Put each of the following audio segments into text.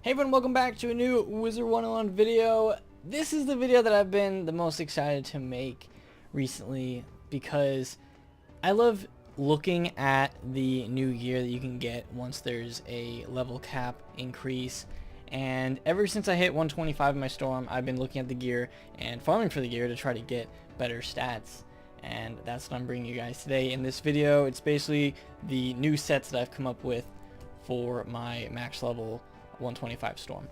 Hey everyone, welcome back to a new Wizard101 video. This is the video that I've been the most excited to make recently because I love looking at the new gear that you can get once there's a level cap increase. And ever since I hit 125 in my storm, I've been looking at the gear and farming for the gear to try to get better stats. And that's what I'm bringing you guys today in this video. It's basically the new sets that I've come up with for my max level 125 storm.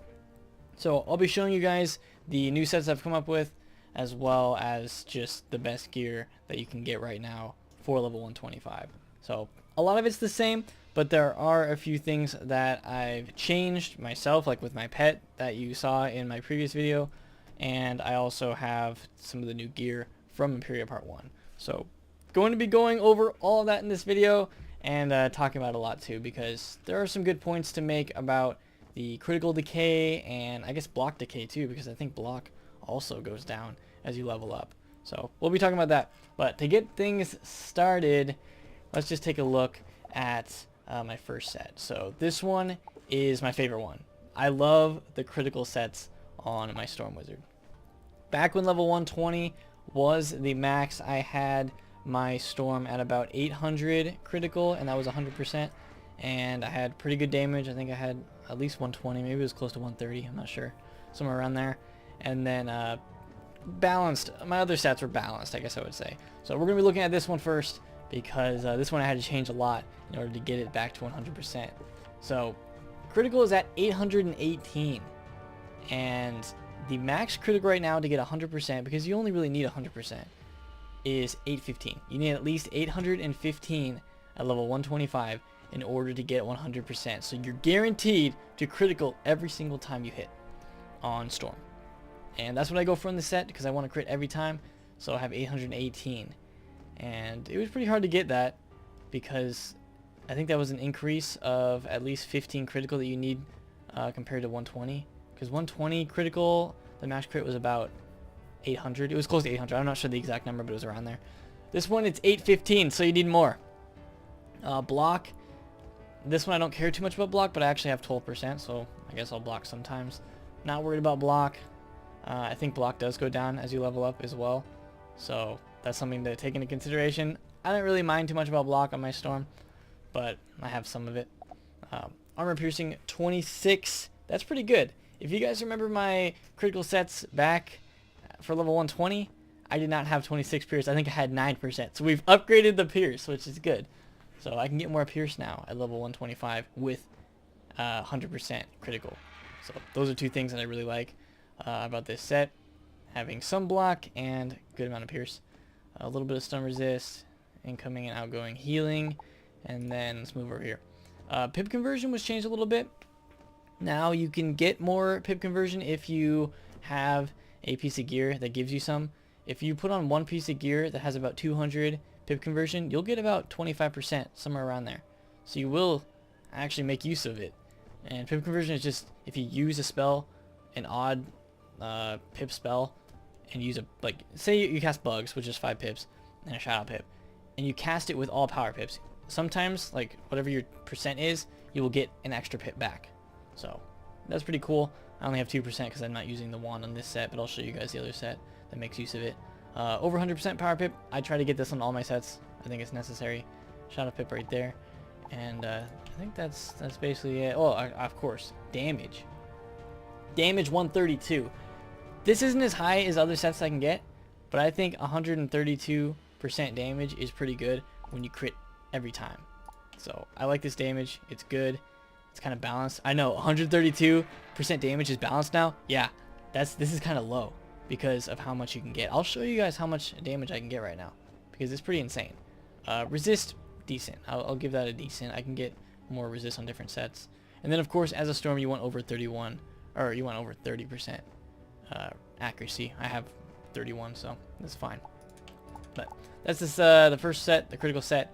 So I'll be showing you guys the new sets I've come up with, as well as just the best gear that you can get right now for level 125. So a lot of it's the same, but there are a few things that I've changed myself, like with my pet that you saw in my previous video, and I also have some of the new gear from Empyrea Part 1. So going to be going over all of that in this video and talking about a lot too, because there are some good points to make about the critical decay and I guess block decay too, because I think block also goes down as you level up. So we'll be talking about that. But to get things started, let's just take a look at my first set. So this one is my favorite one. I love the critical sets on my Storm Wizard. Back when level 120 was the max, I had my Storm at about 800 critical, and that was 100%. And I had pretty good damage. I think I had at least 120, maybe it was close to 130, I'm not sure, somewhere around there. And then balanced, my other stats were balanced, I guess I would say. So we're going to be looking at this one first, because this one I had to change a lot in order to get it back to 100%. So critical is at 818, and the max critical right now to get 100%, because you only really need 100%, is 815. You need at least 815 at level 125 in order to get 100%. So you're guaranteed to critical every single time you hit on Storm. And that's what I go for in the set, because I want to crit every time. So I have 818. And it was pretty hard to get that, because I think that was an increase of at least 15 critical that you need compared to 120. Because 120 critical, the max crit was about 800. It was close to 800. I'm not sure the exact number, but it was around there. This one, it's 815, so you need more. Block. This one I don't care too much about block, but I actually have 12%, so I guess I'll block sometimes. Not worried about block. I think block does go down as you level up as well, so that's something to take into consideration. I don't really mind too much about block on my Storm, but I have some of it. Armor piercing 26. That's pretty good. If you guys remember my critical sets back for level 120, I did not have 26 pierce. I think I had 9%. So we've upgraded the pierce, which is good. So I can get more pierce now at level 125 with 100% critical. So those are two things that I really like about this set. Having some block and good amount of pierce. A little bit of stun resist, incoming and outgoing healing. And then let's move over here. Pip conversion was changed a little bit. Now you can get more pip conversion if you have a piece of gear that gives you some. If you put on one piece of gear that has about 200 pip conversion, you'll get about 25%, somewhere around there. So you will actually make use of it. And pip conversion is just if you use a spell, an odd pip spell, and use a, like, say you cast bugs, which is 5 pips, and a shadow pip, and you cast it with all power pips. Sometimes, like, whatever your percent is, you will get an extra pip back. So that's pretty cool. I only have 2% because I'm not using the wand on this set, but I'll show you guys the other set that makes use of it. Over 100% power pip. I try to get this on all my sets. I think it's necessary. Shadow pip right there, and I think that's basically it. Oh, of course, damage. Damage 132. This isn't as high as other sets I can get, but I think 132% damage is pretty good when you crit every time. So I like this damage. It's good. It's kind of balanced. I know 132% damage is balanced now. Yeah, this is kind of low because of how much you can get. I'll show you guys how much damage I can get right now, because it's pretty insane. Resist, decent. I'll give that a decent. I can get more resist on different sets. And then of course, as a Storm, you want over 31, or you want over 30% accuracy. I have 31, so that's fine. But that's this the first set, the critical set.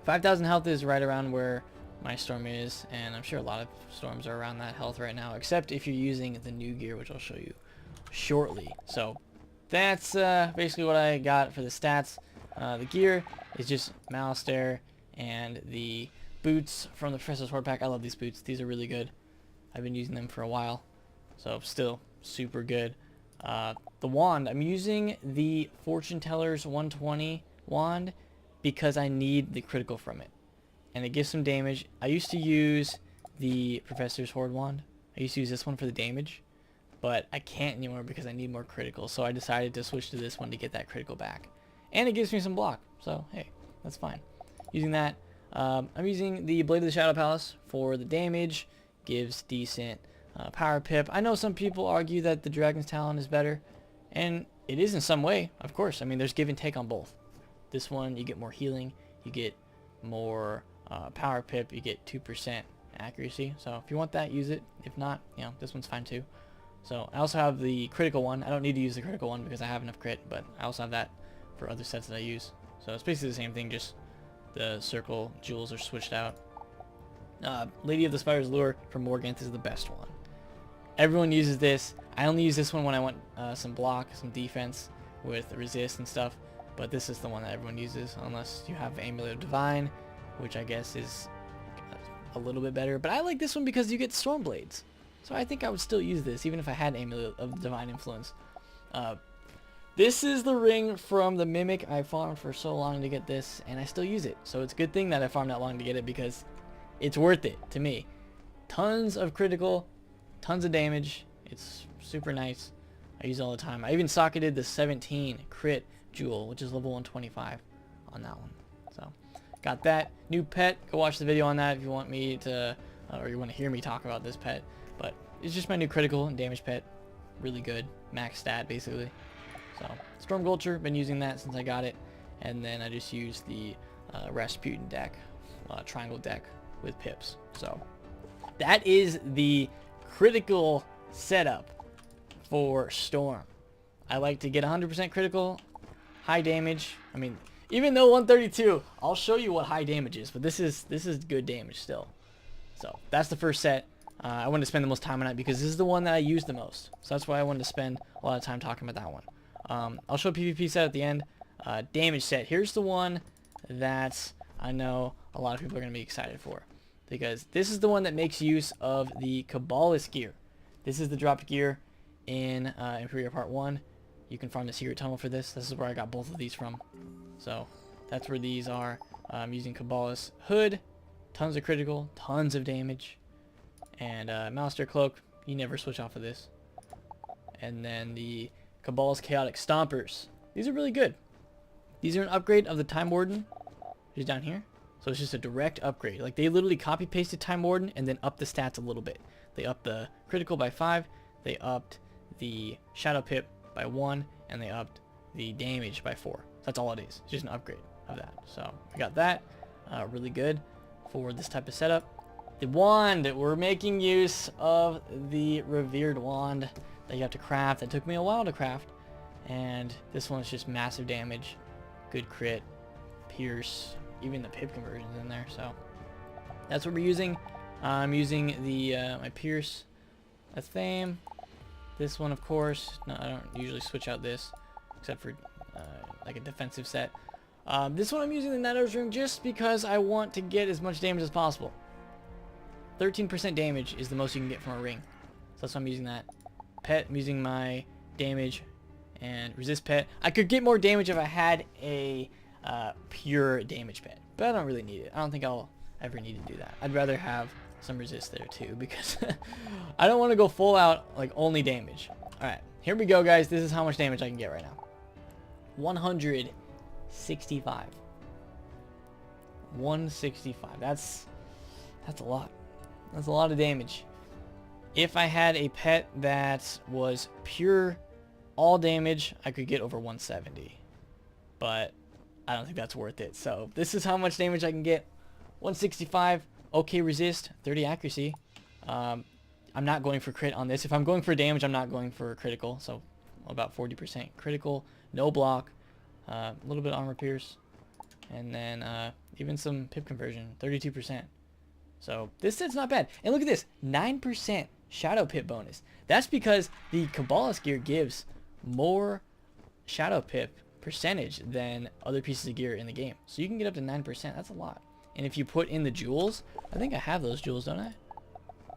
5,000 health is right around where my Storm is, and I'm sure a lot of Storms are around that health right now, except if you're using the new gear, which I'll show you shortly. So that's basically what I got for the stats. The gear is just Malastare and the boots from the Professor's Horde pack. I love these boots. These are really good. I've been using them for a while, so still super good. The wand, I'm using the Fortune Teller's 120 wand because I need the critical from it, and it gives some damage. I used to use the Professor's Horde wand. I used to use this one for the damage, but I can't anymore because I need more critical, so I decided to switch to this one to get that critical back. And it gives me some block, so hey, that's fine. Using that, I'm using the Blade of the Shadow Palace for the damage. Gives decent power pip. I know some people argue that the Dragon's Talon is better, and it is in some way, of course. I mean, there's give and take on both. This one, you get more healing, you get more power pip, you get 2% accuracy. So if you want that, use it. If not, you know, this one's fine too. So I also have the critical one. I don't need to use the critical one because I have enough crit, but I also have that for other sets that I use. So it's basically the same thing, just the circle jewels are switched out. Lady of the Spider's Lure from Morganth is the best one. Everyone uses this. I only use this one when I want some block, some defense with resist and stuff, but this is the one that everyone uses unless you have Amulet of Divine, which I guess is a little bit better. But I like this one because you get Storm Blades. So I think I would still use this even if I had Amulet of Divine Influence. This is the ring from the Mimic. I farmed for so long to get this, and I still use it. So it's a good thing that I farmed that long to get it because it's worth it to me. Tons of critical, tons of damage. It's super nice. I use it all the time. I even socketed the 17 crit jewel, which is level 125 on that one. So got that. New pet. Go watch the video on that if you want me to, or you want to hear me talk about this pet. But it's just my new critical and damage pet. Really good. Max stat, basically. So Storm Gulcher, been using that since I got it. And then I just use the Rasputin deck, triangle deck with pips. So that is the critical setup for Storm. I like to get 100% critical, high damage. I mean, even though 132, I'll show you what high damage is, but this is good damage still. So that's the first set. I wanted to spend the most time on it because this is the one that I use the most. So that's why I wanted to spend a lot of time talking about that one. I'll show a PvP set at the end. Damage set. Here's the one that I know a lot of people are going to be excited for, because this is the one that makes use of the Kabbalist gear. This is the dropped gear in Empyrea Part 1. You can farm the secret tunnel for this. This is where I got both of these from. So that's where these are. I'm using Kabbalist hood. Tons of critical, tons of damage. And Master Cloak, you never switch off of this. And then the Kabbalist Chaotic Stompers. These are really good. These are an upgrade of the Time Warden, which is down here. So it's just a direct upgrade. Like, they literally copy pasted Time Warden and then up the stats a little bit. They upped the critical by 5, they upped the Shadow Pip by 1, and they upped the damage by 4. That's all it is. It's just an upgrade of that. So I got that. Really good for this type of setup. The wand, we're making use of the Revered Wand that you have to craft. That took me a while to craft. And this one's just massive damage, good crit, pierce, even the pip conversion's in there. So that's what we're using. I'm using the my pierce, a Thame. This one, of course. No, I don't usually switch out this, except for like a defensive set. This one I'm using the Nether's Ring just because I want to get as much damage as possible. 13% damage is the most you can get from a ring. So that's why I'm using that. Pet, I'm using my damage and resist pet. I could get more damage if I had a pure damage pet, but I don't really need it. I don't think I'll ever need to do that. I'd rather have some resist there too, because I don't want to go full out like only damage. Alright, here we go, guys. This is how much damage I can get right now. 165. 165. That's a lot. That's a lot of damage. If I had a pet that was pure all damage, I could get over 170. But I don't think that's worth it. So this is how much damage I can get. 165. Okay resist. 30 accuracy. I'm not going for crit on this. If I'm going for damage, I'm not going for critical. So about 40% critical. No block. A little bit armor pierce. And then even some pip conversion. 32%. So this set's not bad. And look at this. 9% shadow pip bonus. That's because the Kabbalist gear gives more shadow pip percentage than other pieces of gear in the game. So you can get up to 9%. That's a lot. And if you put in the jewels, I think I have those jewels, don't I?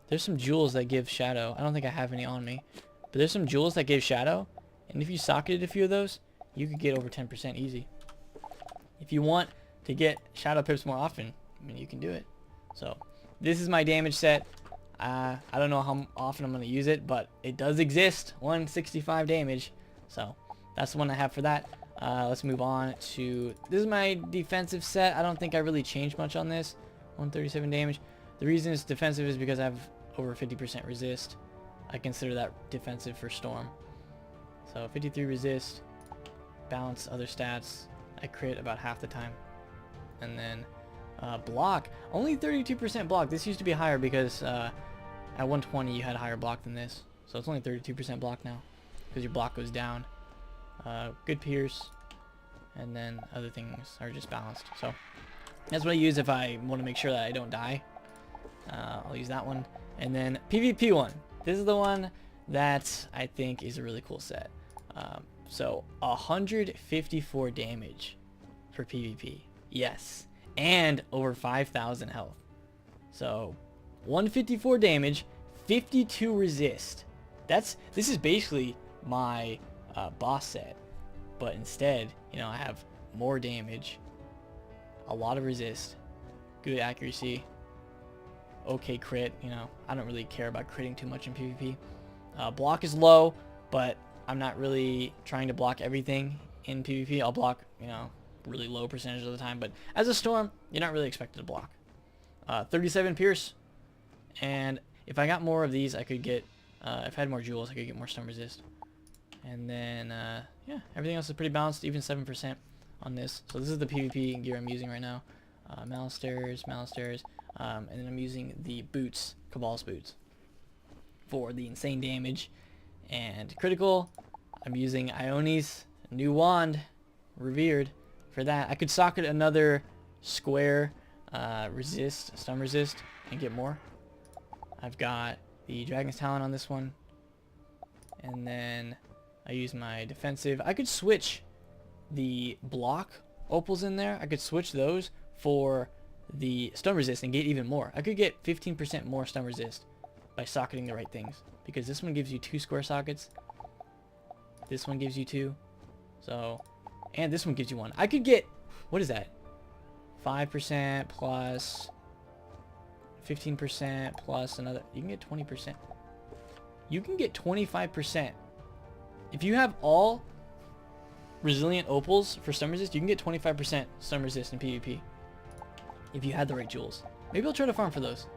there's some jewels that give shadow. I don't think I have any on me, but there's some jewels that give shadow, and if you socketed a few of those, you could get over 10% easy. If you want to get shadow pips more often, I mean, you can do it. So this is my damage set. I don't know how often I'm going to use it, but it does exist. 165 damage. So that's the one I have for that. Let's move on to, this is my defensive set. I don't think I really changed much on this. 137 damage. The reason it's defensive is because I have over 50% resist. I consider that defensive for Storm. So 53 resist, balance other stats. I crit about half the time. And then block, only 32% block. This used to be higher because at 120 you had a higher block than this. So it's only 32% block now because your block goes down. Good pierce, and then other things are just balanced. So that's what I use if I want to make sure that I don't die. I'll use that one. And then PvP one. This is the one that I think is a really cool set. So 154 damage for PvP. Yes. And over 5,000 health. So 154 damage, 52 resist. This is basically my boss set, but instead, you know, I have more damage, a lot of resist, good accuracy, okay crit. You know, I don't really care about critting too much in PvP. Block is low, but I'm not really trying to block everything in PvP. I'll block, you know, really low percentage of the time, but as a Storm, you're not really expected to block. 37 pierce, and if I got more of these, I could get, if I had more jewels, I could get more stun resist. And then, yeah, everything else is pretty balanced, even 7% on this. So this is the PvP gear I'm using right now. Malastairs, and then I'm using the boots, Cabal's boots, for the insane damage and critical. I'm using Ione's new wand, Revered, for that. I could socket another square stun resist, and get more. I've got the Dragon's Talon on this one, and then I use my defensive. I could switch the block opals in there. I could switch those for the stun resist and get even more. I could get 15% more stun resist by socketing the right things, because this one gives you 2 square sockets. This one gives you 2. So, and this one gives you 1. I could get, what is that? 5% plus 15% plus another. You can get 20%. You can get 25%. If you have all resilient opals for stun resist, you can get 25% stun resist in PvP. If you had the right jewels. Maybe I'll try to farm for those.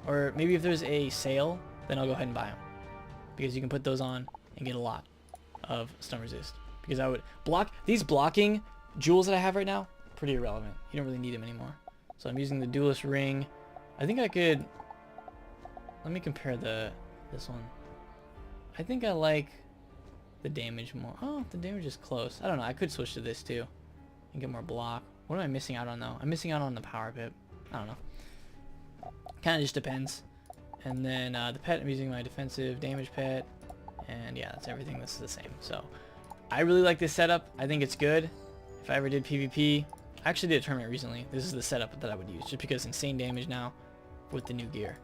Or maybe if there's a sale, then I'll go ahead and buy them. Because you can put those on and get a lot of stun resist. Because I would block, these blocking jewels that I have right now, pretty irrelevant. You don't really need them anymore. So I'm using the Duelist Ring. I think I could, let me compare this one. I think I like the damage more. Oh, the damage is close. I don't know. I could switch to this too and get more block. What am I missing out on though? I'm missing out on the power pip. I don't know. Kind of just depends. And then the pet, I'm using my defensive damage pet. And yeah, that's everything. This is the same. So I really like this setup. I think it's good. If I ever did PvP, I actually did a tournament recently. This is the setup that I would use, just because insane damage now with the new gear.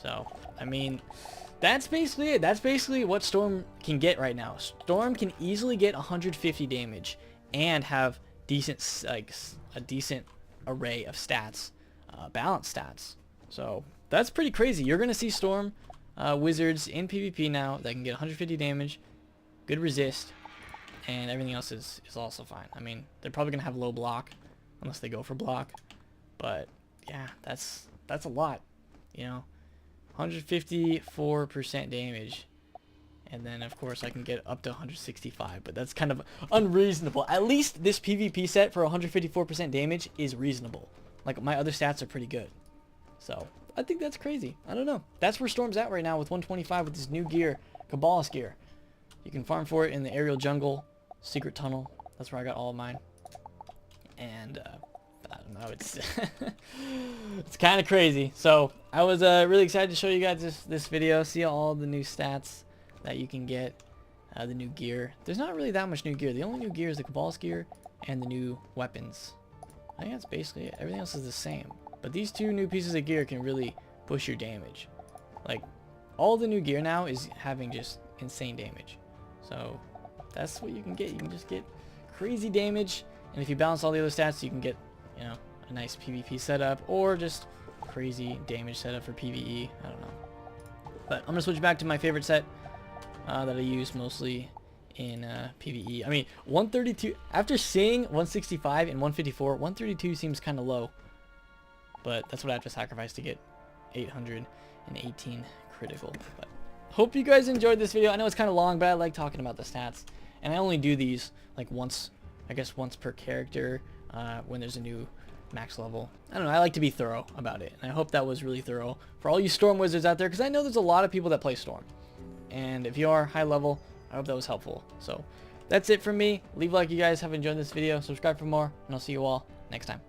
So, I mean, that's basically it. That's basically what Storm can get right now. Storm can easily get 150 damage and have decent, like a decent array of stats, balanced stats. So that's pretty crazy. You're gonna see Storm wizards in PvP now that can get 150 damage, good resist, and everything else is also fine. I mean, they're probably gonna have low block unless they go for block, but yeah, that's a lot, you know. 154% damage, and then of course I can get up to 165, but that's kind of unreasonable. At least this PvP set for 154% damage is reasonable. Like, my other stats are pretty good, so I think that's crazy. I don't know. That's where Storm's at right now with 125 with this new gear, Cabalist gear. You can farm for it in the aerial jungle, secret tunnel. That's where I got all of mine. And I don't know, it's it's kind of crazy. So I was really excited to show you guys this video, see all the new stats that you can get, the new gear. There's not really that much new gear. The only new gear is the Cabalist gear and the new weapons. I think that's basically it. Everything else is the same. But these two new pieces of gear can really push your damage. Like, all the new gear now is having just insane damage. So that's what you can get. You can just get crazy damage, and if you balance all the other stats, you can get, you know, a nice PvP setup, or just crazy damage setup for PvE. I don't know. But I'm gonna switch back to my favorite set that I use mostly in PvE. I mean, 132, after seeing 165 and 154, 132 seems kind of low, but that's what I have to sacrifice to get 818 critical. But hope you guys enjoyed this video. I know it's kind of long, but I like talking about the stats, and I only do these like once, I guess once per character when there's a new max level. I don't know, I like to be thorough about it, and I hope that was really thorough for all you Storm Wizards out there, because I know there's a lot of people that play Storm, and if you are high level, I hope that was helpful. So that's it from me. Leave a like if you guys have enjoyed this video, subscribe for more, and I'll see you all next time.